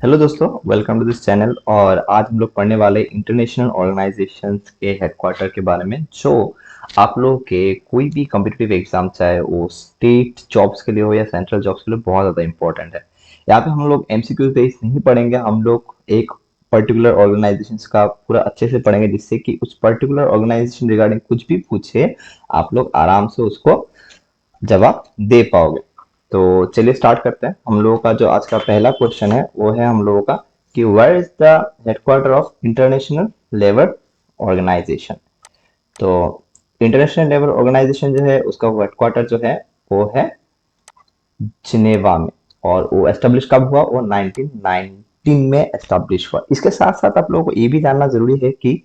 Hello दोस्तों, welcome to this channel. और आज हम लोग पढ़ने वाले इंटरनेशनल ऑर्गेनाइजेशंस के हेडक्वार्टर के बारे में, जो आप लोगों के कोई भी कॉम्पिटिटिव एग्जाम, चाहे वो स्टेट जॉब्स के लिए हो या सेंट्रल जॉब्स के लिए, बहुत ज़्यादा इंपॉर्टेंट है। यहाँ पे हम लोग एमसीक्यू बेस नहीं पढ़ेंगे, हम लोग एक पर्टिकुलर ऑर्गेनाइजेशंस का पूरा अच्छे से पढ़ेंगे, जिससे कि उस पर्टिकुलर ऑर्गेनाइजेशन रिगार्डिंग कुछ भी पूछे, आप लोग आराम से उसको जवाब दे पाओगे। तो चलिए स्टार्ट करते हैं। हम लोगों का जो आज का पहला क्वेश्चन है वो है हम लोगों का कि where is the headquarter of International Labour Organization. तो इंटरनेशनल लेबर ऑर्गेनाइजेशन जो है उसका हेडक्वार्टर जो है वो है जिनेवा में। और वो एस्टेब्लिश कब हुआ? वो 1919 में एस्टेब्लिश हुआ। इसके साथ साथ आप लोगों को ये भी जानना जरूरी है कि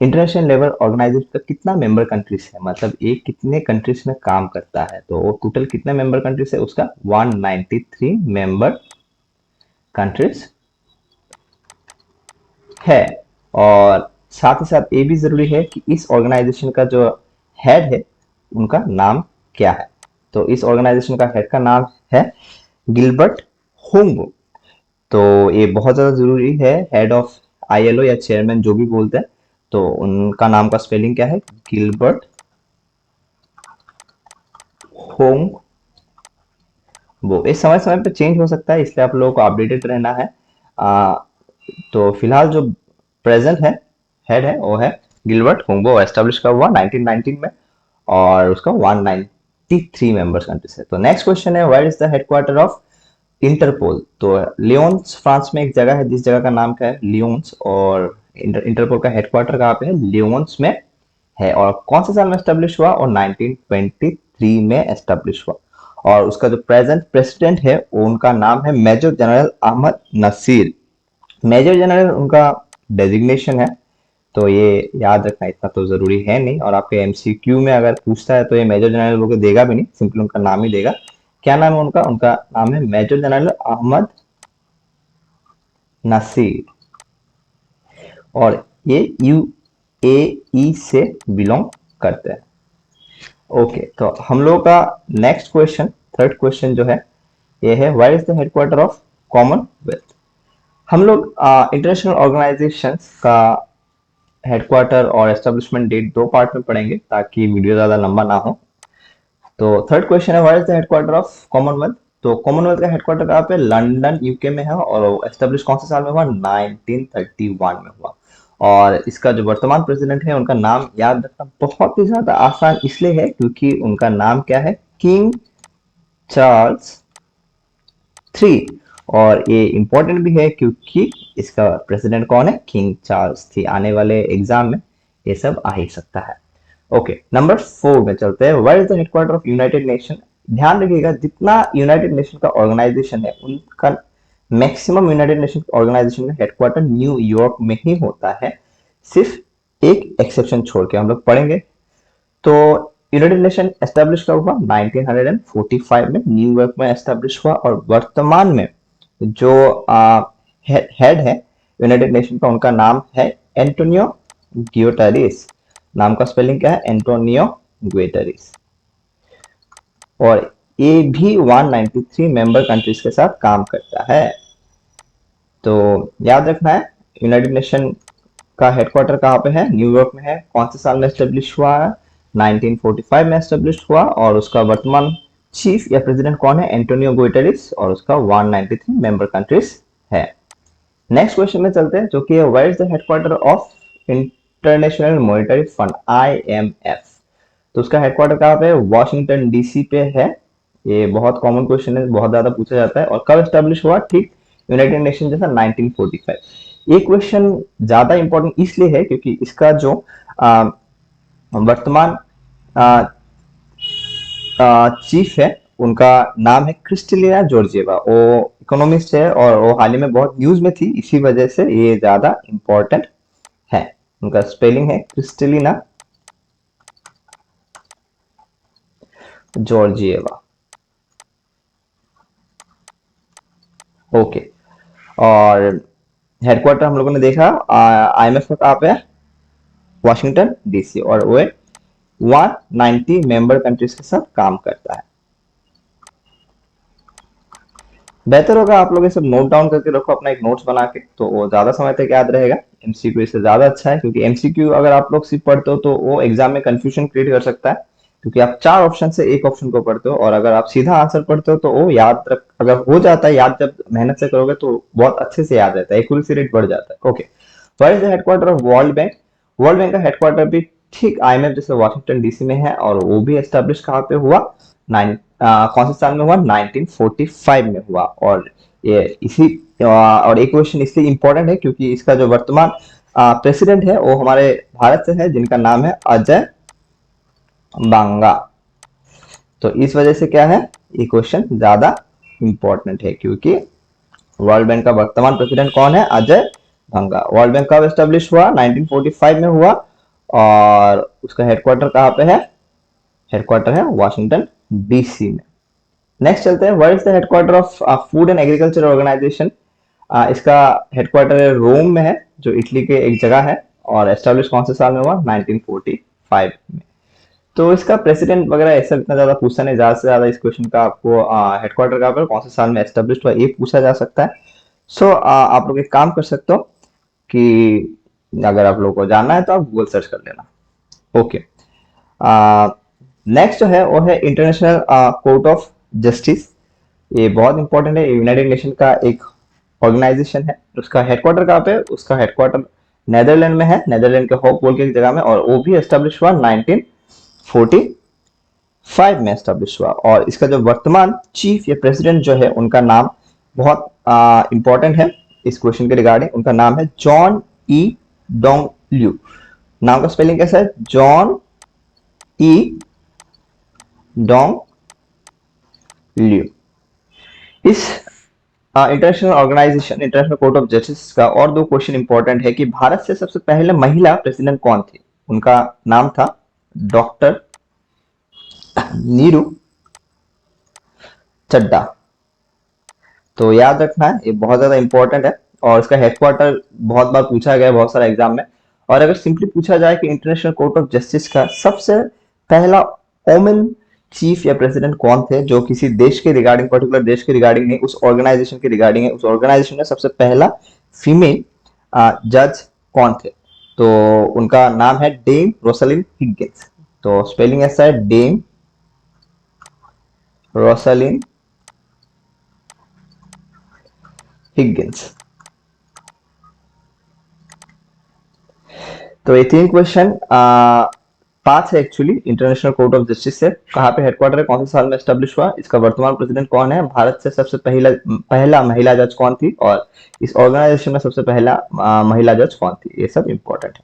इंटरनेशनल लेबर ऑर्गेनाइजेशन का कितना मेंबर कंट्रीज है, मतलब ये कितने कंट्रीज में काम करता है। तो वो टोटल कितने मेंबर कंट्रीज है उसका? 193 मेंबर कंट्रीज है। और साथ ही साथ ये भी जरूरी है कि इस ऑर्गेनाइजेशन का जो हेड है उनका नाम क्या है। तो इस ऑर्गेनाइजेशन का हेड का नाम है गिलबर्ट होंगो। तो ये बहुत ज़्यादा ज़रूरी है। हेड ऑफ आईएलओ या चेयरमैन जो भी बोलते हैं, तो उनका नाम का स्पेलिंग क्या है? Gilbert Hong. वो इस समय समय पे चेंज हो सकता है, इसलिए आप लोगों को अपडेटेड रहना है। आ, तो फिलहाल जो प्रेजेंट है हेड है वो है गिलबर्ट होंगो। एस्टेब्लिश कब हुआ? 1919 में। और उसका 193 मेंबर्स कंट्रीज है। तो नेक्स्ट क्वेश्चन है, where is the headquarter of Interpol. तो लियोन्स फ्रांस में एक जगह है, जिस जगह का नाम क्या है? लियोन्स। और इंटरपोल का हेडक्वार्टर कहाँ पे है? लियोन्स में है। और कौन से साल में एस्टेब्लिश हुआ? और 1923 में एस्टेब्लिश हुआ। और उसका जो प्रेजेंट प्रेसिडेंट है वो उनका नाम है Major General Ahmed Naser. Major General उनका डेजिग्नेशन है। तो ये याद रखना इतना तो जरूरी है नहीं, और आपके एमसीक्यू में अगर पूछता है तो ये मेजर जनरल वो देगा भी नहीं, सिंपल उनका नाम ही देगा। क्या नाम है उनका? उनका नाम है मेजर जनरल अहमद नसीर। और ये यूएई से बिलोंग करते हैं। ओके, तो हम लोग का नेक्स्ट क्वेश्चन, थर्ड क्वेश्चन जो है ये है, what is the headquarter of Commonwealth. हम लोग इंटरनेशनल ऑर्गेनाइजेशंस का हेडक्वार्टर और एस्टेब्लिशमेंट डेट दो पार्ट में पढ़ेंगे, ताकि वीडियो ज्यादा लंबा ना हो। तो थर्ड क्वेश्चन है, what is the headquarter of Commonwealth. तो कॉमनवेल्थ का हेडक्वार्टर कहाँ पे? लंदन यूके में है। और एस्टेब्लिश कौन से साल में हुआ? 1931 में हुआ। और इसका जो वर्तमान प्रेसिडेंट है उनका नाम याद रखना बहुत ही ज्यादा आसान इसलिए है क्योंकि उनका नाम क्या है? King Charles three. और ये इंपॉर्टेंट भी है क्योंकि इसका प्रेसिडेंट कौन है? King Charles three. आने वाले एग्जाम में ये सब आ ही सकता है। ओके, नंबर 4 में चलते हैं। What is the headquarter of United nation. ध्यान रखिएगा, जितना यूनाइटेड नेशन का ऑर्गेनाइजेशन है उनका मैक्सिमम यूनाइटेड नेशन ऑर्गेनाइजेशन का हेडक्वार्टर न्यूयॉर्क में ही होता है। सिर्फ एक एक्सेप्शन छोड़ के हम लोग पढ़ेंगे। तो यूनाइटेड नेशन एस्टेब्लिश कब हुआ? 1945 में न्यूयॉर्क में एस्टेब्लिश हुआ। और वर्तमान में जो हेड है यूनाइटेड नेशन का, उनका नाम है एंटोनियो ग्यूटेरिस। नाम का स्पेलिंग क्या है? एंटोनियो ग्यूटेरिस। और ये भी 193 मेंबर कंट्रीज के साथ काम करता है। तो याद रखना है, यूनाइटेड नेशन का हेडक्वार्टर कहाँ पे है? न्यूयॉर्क में है। कौन से साल में एस्टेब्लिश हुआ है? 1945 में एस्टेब्लिश हुआ। और उसका वर्तमान चीफ या प्रेसिडेंट कौन है? Antonio Guterres. और उसका 193 मेंबर कंट्रीज है। नेक्स्ट क्वेश्चन में चलते हैं, जो कि है where is the headquarter of International Monetary Fund, IMF. तो उसका हेडक्वार्टर कहाँ पे है? वॉशिंगटन डीसी पे है। ये बहुत कॉमन क्वेश्चन है, बहुत ज्यादा पूछा जाता है। और कब एस्टेब्लिश हुआ? ठीक यूनाइटेड नेशन जैसा 1945। ये क्वेश्चन ज्यादा इंपॉर्टेंट इसलिए है क्योंकि इसका जो वर्तमान चीफ है उनका नाम है क्रिस्टलिना जॉर्जिएवा। वो इकोनॉमिस्ट है और वो हाल ही में बहुत न्यूज में थी, इसी वजह से ये ज्यादा इंपॉर्टेंट है। उनका स्पेलिंग है क्रिस्टलिना जॉर्जिएवा। ओके, और हेडक्वार्टर हम लोगों ने देखा आईएमएफ का कहाँ पे है? Washington DC. और वो 190 मेंबर कंट्रीज के साथ काम करता है। बेहतर होगा आप लोग ये सब नोट डाउन करके रखो अपना एक नोट्स बना के, तो वो ज्यादा समय तक याद रहेगा। एमसीक्यू इससे ज्यादा अच्छा है, क्योंकि एमसीक्यू अगर आप लोग सिर्फ पढ़ते हो तो वो एग्जाम में कंफ्यूजन क्रिएट कर सकता है, क्योंकि आप चार ऑप्शन से एक ऑप्शन को पढ़ते हो, और अगर आप सीधा आंसर पढ़ते हो तो वो याद रख अगर हो जाता है याद, जब मेहनत से करोगे तो बहुत अच्छे से याद रहता है, एक्यूरेसी रेट बढ़ जाता है। Okay, what is the headquarter of world bank? World bank का हेडक्वार्टर भी ठीक आईएमएफ जैसे वाशिंगटन डीसी में है, और वो भी एस्टेब्लिश कहाँ पे हुआ, कौन से साल में हुआ, 1945 में हुआ। और ये इसी और एक क्वेश्चन इसलिए इंपॉर्टेंट है क्योंकि इसका जो वर्तमान प्रेसिडेंट है वो हमारे भारत से है, जिनका नाम है अजय बांगा। तो इस वजह से क्या है, ये क्वेश्चन ज्यादा इंपॉर्टेंट है, क्योंकि वर्ल्ड बैंक का वर्तमान प्रेसिडेंट कौन है, अजय बांगा। वर्ल्ड बैंक कब एस्टेब्लिश हुआ, 1945 में हुआ, और उसका हेडक्वार्टर कहाँ पे है, हेडक्वार्टर है वाशिंगटन डीसी में। नेक्स्ट चलते हैं, what is the headquarter of Food and Agriculture Organization? इसका हेडक्वार्टर रोम में है, जो इटली के एक जगह है, और एस्टेब्लिश कौन से साल में हुआ, 1945 में। तो इसका प्रेसिडेंट वगैरह ऐसा इतना ज्यादा पूछा नहीं, ज्यादा से ज्यादा इस क्वेश्चन का आपको हेडक्वार्टर का पर कौन से साल में एस्टेब्लिश हुआ ये पूछा जा सकता है। सो आप लोग एक काम कर सकते हो कि अगर आप लोगों को जानना है तो आप गूगल सर्च कर लेना। ओके, नेक्स्ट जो है वो है इंटरनेशनल कोर्ट ऑफ जस्टिस। ये बहुत इंपॉर्टेंट है, यूनाइटेड नेशन का एक ऑर्गेनाइजेशन है। उसका हेडक्वार्टर कहाँ पे है, उसका हेडक्वार्टर नेदरलैंड में है, नेदरलैंड के होप बोल के एक जगह में, और वो भी एस्टेब्लिश हुआ 1945 में एस्टेब्लिश हुआ। और इसका जो वर्तमान चीफ या प्रेसिडेंट जो है उनका नाम बहुत इंपॉर्टेंट है इस क्वेश्चन के रिगार्डिंग। उनका नाम है जॉन ई डोंग ल्यू। नाम का स्पेलिंग कैसा है, जॉन ई डोंग ल्यू। इस International Organization International Court of Justice का और दो क्वेश्चन इंपॉर्टेंट है कि भारत से सबसे पहले महिला प्रेसिडेंट कौन थी? उनका नाम था डॉक्टर नीरू चड्डा। तो याद रखना है, ये बहुत ज्यादा इंपॉर्टेंट है, और इसका हेडक्वार्टर बहुत बार पूछा गया है बहुत सारे एग्जाम में। और अगर सिंपली पूछा जाए कि इंटरनेशनल कोर्ट ऑफ जस्टिस का सबसे पहला वोमेन चीफ या प्रेसिडेंट कौन थे, जो किसी देश के रिगार्डिंग, पर्टिकुलर देश के रिगार्डिंग नहीं, उस ऑर्गेनाइजेशन के रिगार्डिंग है, उस ऑर्गेनाइजेशन में सबसे पहला फीमेल जज कौन थे? तो उनका नाम है डेम रोसलिन हिगिंस। तो स्पेलिंग ऐसा है, डेम रोसलिन हिगिंस। तो ये तीन क्वेश्चन पांच है actually international Court of justice से। कहाँ पे हेडक्वार्टर है, कौन से साल में एस्टेब्लिश हुआ, इसका वर्तमान प्रेसिडेंट कौन है, भारत से सबसे पहला महिला जज कौन थी, और इस ऑर्गेनाइजेशन में सबसे पहला महिला जज कौन थी, ये सब इंपॉर्टेंट है।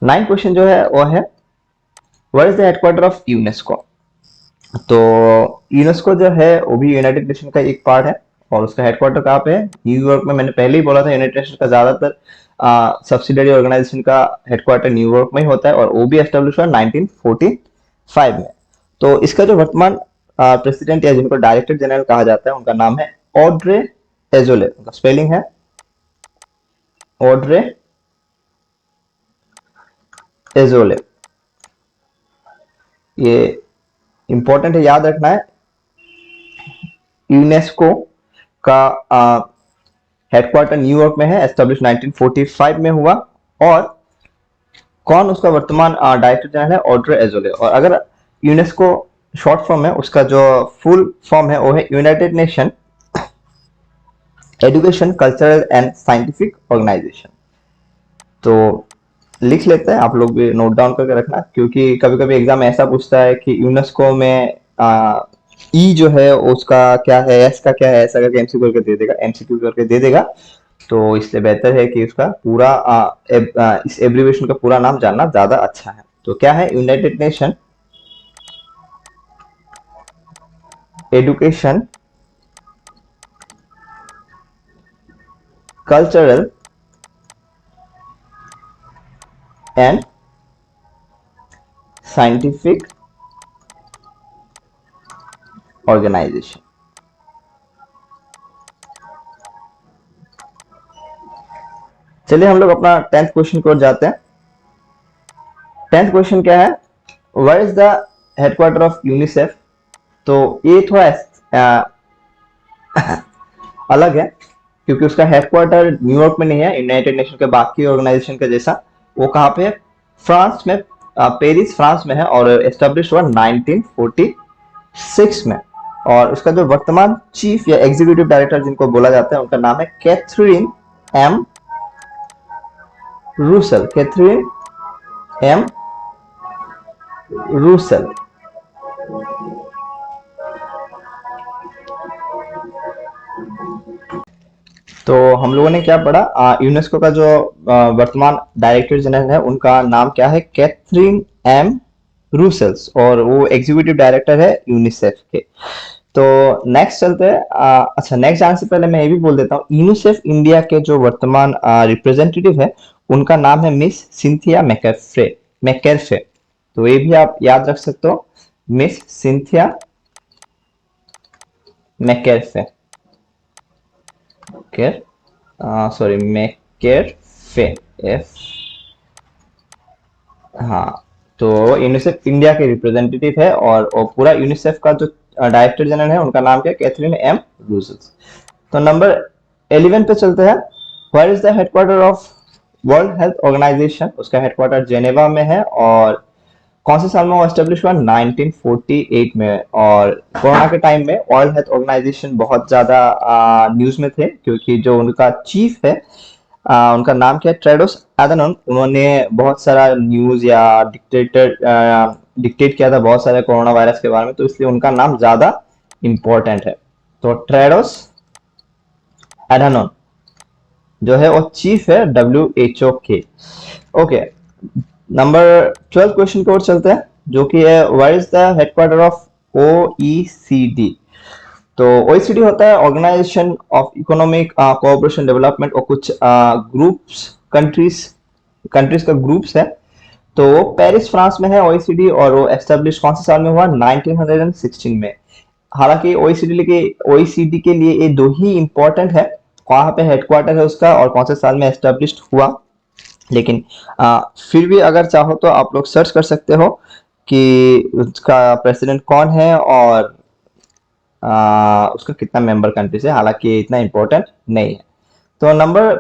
9 क्वेश्चन जो है वो है, what is the headquarter of UNESCO? तो यूनेस्को जो है वो भी यूनाइटेड नेशन का एक पार्ट है, और उसका हेडक्वार्टर कहाँ पे है, न्यूयॉर्क में। मैंने पहले ही बोला था यूनाइटेड नेशन का ज्यादातर सब्सिडरी ऑर्गेनाइजेशन का हेडक्वार्टर न्यूयॉर्क में ही होता है, और वो भी एस्टेब्लिश हुआ 1945 में। तो इसका जो वर्तमान प्रेसिडेंट या जिनको डायरेक्टर जनरल कहा जाता है उनका नाम है ऑड्रे एजोले। उनका स्पेलिंग है ऑड्रे एजोले। ये इंपॉर्टेंट है, याद रखना है। यूनेस्को का हेडक्वार्टर न्यूयॉर्क में है, एस्टेब्लिश 1945 में हुआ, और कौन उसका वर्तमान डायरेक्टर जनरल है, ऑड्रे एजोले। और अगर यूनेस्को शॉर्ट फॉर्म है, उसका जो फुल फॉर्म है वो है United Nation Education Cultural and Scientific Organization. तो लिख लेते हैं, आप लोग भी नोट डाउन करके रखना, क्योंकि कभी कभी एग्जाम ऐसा पूछता है कि यूनेस्को में ई जो है उसका क्या है, एस का क्या है, ऐसा करके एमसीक्यू करके दे देगा, एमसीक्यू करके दे देगा। तो इसलिए बेहतर है कि उसका पूरा इस एब्रीविएशन का पूरा नाम जानना ज्यादा अच्छा है। तो क्या है, United Nation Education Cultural and Scientific Organization. चलिए हम लोग अपना 10th क्वेश्चन की ओर जाते हैं। 10th क्वेश्चन क्या है, what is the headquarter of UNICEF? तो ये थोड़ा अलग है, क्योंकि उसका हेडक्वार्टर न्यूयॉर्क में नहीं है यूनाइटेड नेशन के बाकी ऑर्गेनाइजेशन के जैसा। वो कहाँ पे है? फ्रांस में, पेरिस फ्रांस में है, और एस्टेब्लिश हुआ 1946 में। और उसका जो वर्तमान चीफ या एग्जीक्यूटिव डायरेक्टर जिनको बोला जाता है, उनका नाम है कैथरीन एम रूसल। कैथरीन एम रूसल। तो हम लोगों ने क्या पढ़ा, यूनेस्को का जो वर्तमान डायरेक्टर जनरल है उनका नाम क्या है? कैथरीन एम रूसेल्स, और वो एग्जीक्यूटिव डायरेक्टर है यूनिसेफ के। तो नेक्स्ट चलते हैं। अच्छा, नेक्स्ट जाने से पहले मैं ये भी बोल देता हूँ, यूनिसेफ इंडिया के जो वर्तमान रिप्रेजेंटेटिव है उनका नाम है मिस सिंथिया मैकरफ्रे। मैकरफे, तो ये भी आप याद रख सकते हो, मिस सिंथिया मैकरफे। केर सॉरी, मैकरफे, एफ, हाँ। तो यूनिसेफ इंडिया के रिप्रेजेंटेटिव है, और पूरा यूनिसेफ का जो डायरेक्टर जनरल है उनका नाम क्या है? Catherine M Russells. तो नंबर 11 पे चलते हैं। Where is the headquarter of World Health Organization? उसका हेडक्वार्टर जेनेवा में है, और कौन से साल में वो एस्टेब्लिश हुआ? 1948 में। और कोरोना के टाइम में वर्ल्ड हेल्थ ऑर्गेनाइजेशन बहुत ज्यादा न्यूज में थे, क्योंकि जो उनका चीफ है, उनका नाम क्या है? Tedros Adhanom. उन्होंने बहुत सारा न्यूज या डिक्टेट किया था बहुत सारे कोरोना वायरस के बारे में, तो इसलिए उनका नाम ज्यादा इंपॉर्टेंट है। तो टेड्रोस अधानोम जो है वो चीफ है WHO के। ओके, नंबर 12 क्वेश्चन की ओर चलते हैं, जो कि है what is the headquarter of OECD? तो OECD होता है Organization of Economic Cooperation Development, और कुछ ग्रुप्स, कंट्रीज कंट्रीज का ग्रुप्स है। तो वो पेरिस फ्रांस में है OECD, और वो एस्टेब्लिश कौन से साल में हुआ? 1916 में। हालांकि OECD के लिए ये दो ही इंपॉर्टेंट है, कहाँ पे हेडक्वार्टर है उसका और कौन से साल में एस्टेब्लिश हुआ। लेकिन फिर भी अगर चाहो तो आप लोग सर्च कर सकते हो कि उसका प्रेसिडेंट कौन है, और उसका कितना मेंबर कंट्रीज है। हालांकि इतना इंपॉर्टेंट नहीं है। तो नंबर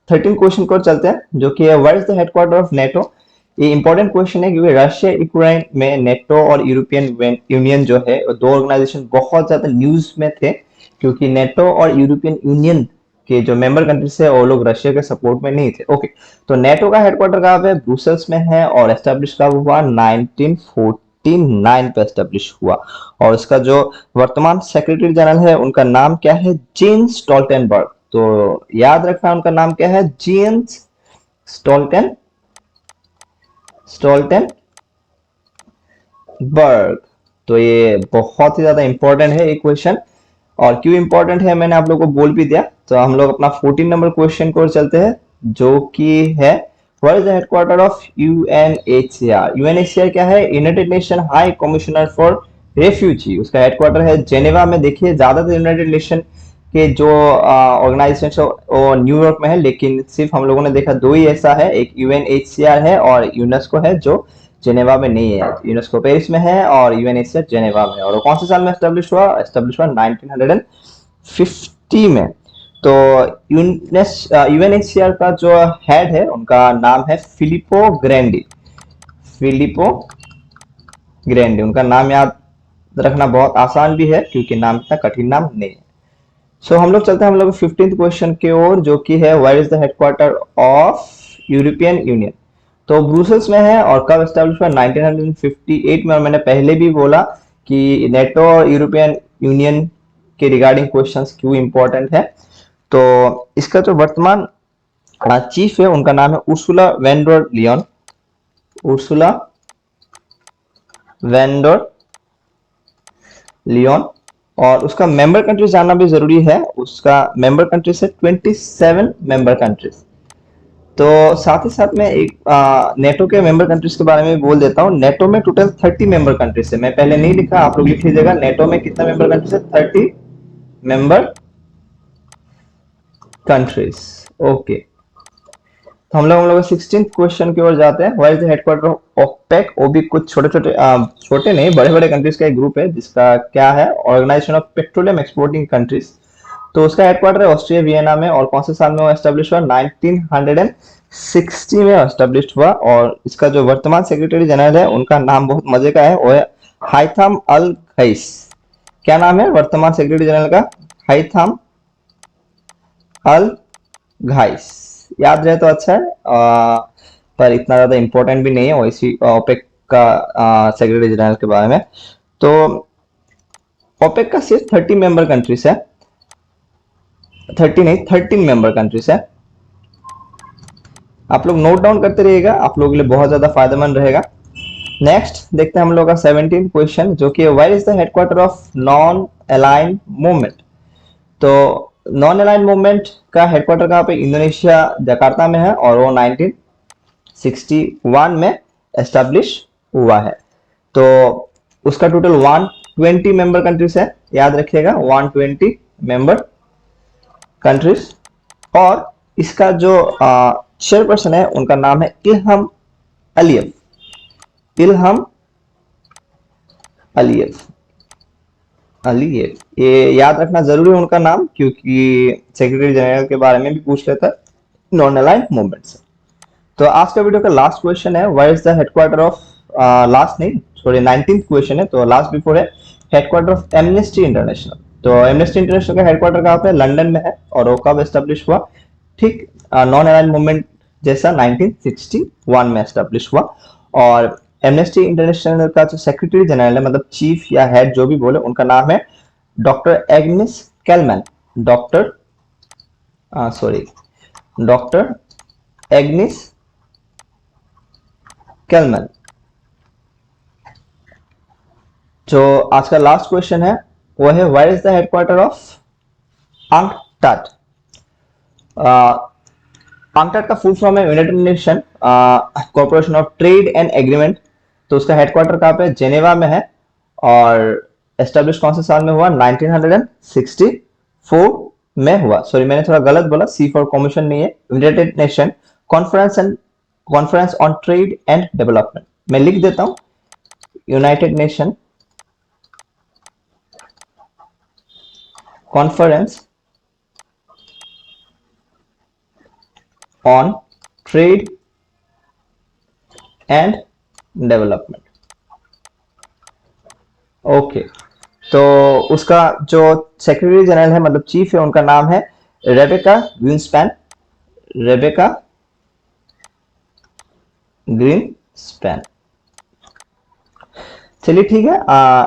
13 क्वेश्चन को चलते हैं, जो कि है what is the headquarter of NATO? ये इंपॉर्टेंट क्वेश्चन है, क्योंकि रशिया यूक्रेन में नेटो और यूरोपियन यूनियन जो है, दो ऑर्गेनाइजेशन बहुत ज्यादा न्यूज में थे, क्योंकि नेटो और यूरोपियन यूनियन के जो मेंबर कंट्रीज है वो लोग रशिया के सपोर्ट में नहीं थे। ओके, तो नेटो का हेडक्वार्टर कहाँ पे? ब्रुसेल्स में है, और एस्टेब्लिश कब हुआ? 1949 पे एस्टेब्लिश हुआ। और उसका जो वर्तमान सेक्रेटरी जनरल है उनका नाम क्या है? Jens Stoltenberg. तो याद रखना उनका नाम क्या है? Jens Stoltenberg. तो ये बहुत ही ज्यादा इंपॉर्टेंट है ये क्वेश्चन। और क्यों इंपॉर्टेंट है मैंने आप लोगों को बोल भी दिया। तो हम लोग अपना 14 नंबर क्वेश्चन को चलते हैं, जो कि है what is the headquarter of UNHCR? UNHCR क्या है? United nation high commissioner for refugee. उसका हेडक्वार्टर है जेनेवा में। देखिए, ज्यादातर यूनाइटेड नेशन के जो ऑर्गेनाइजेशन वो न्यूयॉर्क में है, लेकिन सिर्फ हम लोगों ने देखा दो ही ऐसा है, एक UNHCR है और यूनेस्को है, जो जेनेवा में नहीं है। यूनेस्को पेरिस में है और UNHCR जेनेवा में। और कौन से साल में एस्टेब्लिश हुआ? 1950 में। तो UNHCR का जो हेड है उनका नाम है फिलिपो ग्रैंडी। फिलिपो ग्रैंडी, उनका नाम याद रखना बहुत आसान भी है, क्योंकि नाम इतना कठिन नाम नहीं है। सो हम लोग चलते हैं हम लोग 15th क्वेश्चन की ओर, जो कि है what is the headquarter of European union? तो ब्रुसेल्स में है, और कब एस्टेब्लिश हुआ? 1958 में। और मैंने पहले भी बोला कि नेटो और यूरोपियन यूनियन के रिगार्डिंग क्वेश्चंस क्यों इंपॉर्टेंट है। तो इसका जो वर्तमान चीफ है उनका नाम है Ursula von der Leyen. Ursula von der Leyen. और उसका मेंबर कंट्रीज जानना भी जरूरी है। उसका मेंबर कंट्रीज है 27 मेंबर कंट्रीज। तो साथ ही साथ में एक नेटो के मेंबर कंट्रीज के बारे में बोल देता हूँ। नेटो में टोटल 30 मेंबर कंट्रीज है। मैं पहले नहीं लिखा, आप लोग लिख लीजिएगा। नेटो में कितना मेंबर कंट्रीज है? 30 मेंबर कंट्रीज। ओके, तो हम लोग 16th क्वेश्चन की ओर जाते हैं। What is the headquarter of OPEC? वो भी कुछ छोटे छोटे, छोटे नहीं, बड़े बड़े कंट्रीज का एक ग्रुप है, जिसका क्या है? Organization of Petroleum Exporting Countries. तो उसका हेडक्वार्टर है ऑस्ट्रिया वियना में। और कौन से साल में वो एस्टेब्लिश हुआ? 1960 में एस्टेब्लिश हुआ। और इसका जो वर्तमान सेक्रेटरी जनरल है उनका नाम बहुत मजे का है, वो है हाइथम अल घैस। क्या नाम है वर्तमान सेक्रेटरी जनरल का? हाइथम अल घाइस। याद रहे तो अच्छा है, पर इतना ज्यादा इंपॉर्टेंट भी नहीं है वैसी ओपेक का सेक्रेटरी जनरल के बारे में। तो ओपेक का सिर्फ 30 मेंबर कंट्रीज है, 30 नहीं 13 मेंबर कंट्रीज है। आप लोग नोट डाउन करते रहिएगा, आप लोगों के लिए बहुत ज्यादा फायदेमंद रहेगा। नेक्स्ट देखते हैं हम लोग का 17 क्वेश्चन, जो कि where is the headquarter of Non Aligned Movement. तो नॉन अलाइंड मूवमेंट का हेडक्वार्टर कहाँ पे? इंडोनेशिया जकार्ता में है, और वो 1961 में एस्टेब्लिश हुआ है। तो उसका टोटल 120 मेंबर कंट्रीज है, याद रखिएगा 120 मेंबर कंट्रीज। और इसका जो चेयरपर्सन है उनका नाम है इल्हम अलियव। इल्हम अलियव, अलियव, ये याद रखना जरूरी है उनका नाम, क्योंकि सेक्रेटरी जनरल के बारे में भी पूछ लेता है नॉन अलाइंड मूवमेंट से। तो आज का वीडियो का लास्ट क्वेश्चन है, where is the headquarter of, last नहीं सॉरी 19th क्वेश्चन है, तो लास्ट बिफोर है हेडक्वार्टर ऑफ एमनेस्टी इंटरनेशनल। तो एमनेस्टी इंटरनेशनल का हेडक्वार्टर कहाँ पे? लंदन में है। और वो कब एस्टेब्लिश हुआ? ठीक नॉन अलाइंड मूवमेंट जैसा 1961 में एस्टेब्लिश हुआ। और एमनेस्टी इंटरनेशनल का जो सेक्रेटरी जनरल है, मतलब चीफ या हेड जो भी बोले, उनका नाम है doctor Agnes Callamard. Doctor doctor Agnes Callamard. जो आज का लास्ट क्वेश्चन है वो है where is the headquarter of UNCTAD. UNCTAD का फुल फॉर्म है United Nation Corporation of Trade and Agreement. तो उसका हेडक्वार्टर कहाँ पे? जेनेवा में है। और एस्टेब्लिश कौन से साल में हुआ? 1964 में हुआ। सॉरी मैंने थोड़ा गलत बोला, सी फॉर कमीशन नहीं है, United nation conference on trade and development. मैं लिख देता हूं, United nation conference on trade and development. Okay, तो उसका जो सेक्रेटरी जनरल है, मतलब चीफ है, उनका नाम है रेबेका ग्रीनस्पैन। Rebecca Greenspan. चलिए ठीक है,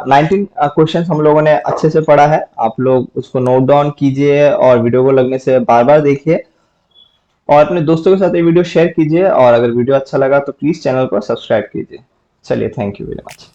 19 क्वेश्चन हम लोगों ने अच्छे से पढ़ा है। आप लोग उसको नोट डाउन कीजिए और वीडियो को लगने से बार बार देखिए, और अपने दोस्तों के साथ ये वीडियो शेयर कीजिए। और अगर वीडियो अच्छा लगा तो प्लीज चैनल को सब्सक्राइब कीजिए। चलिए, थैंक यू वेरी मच।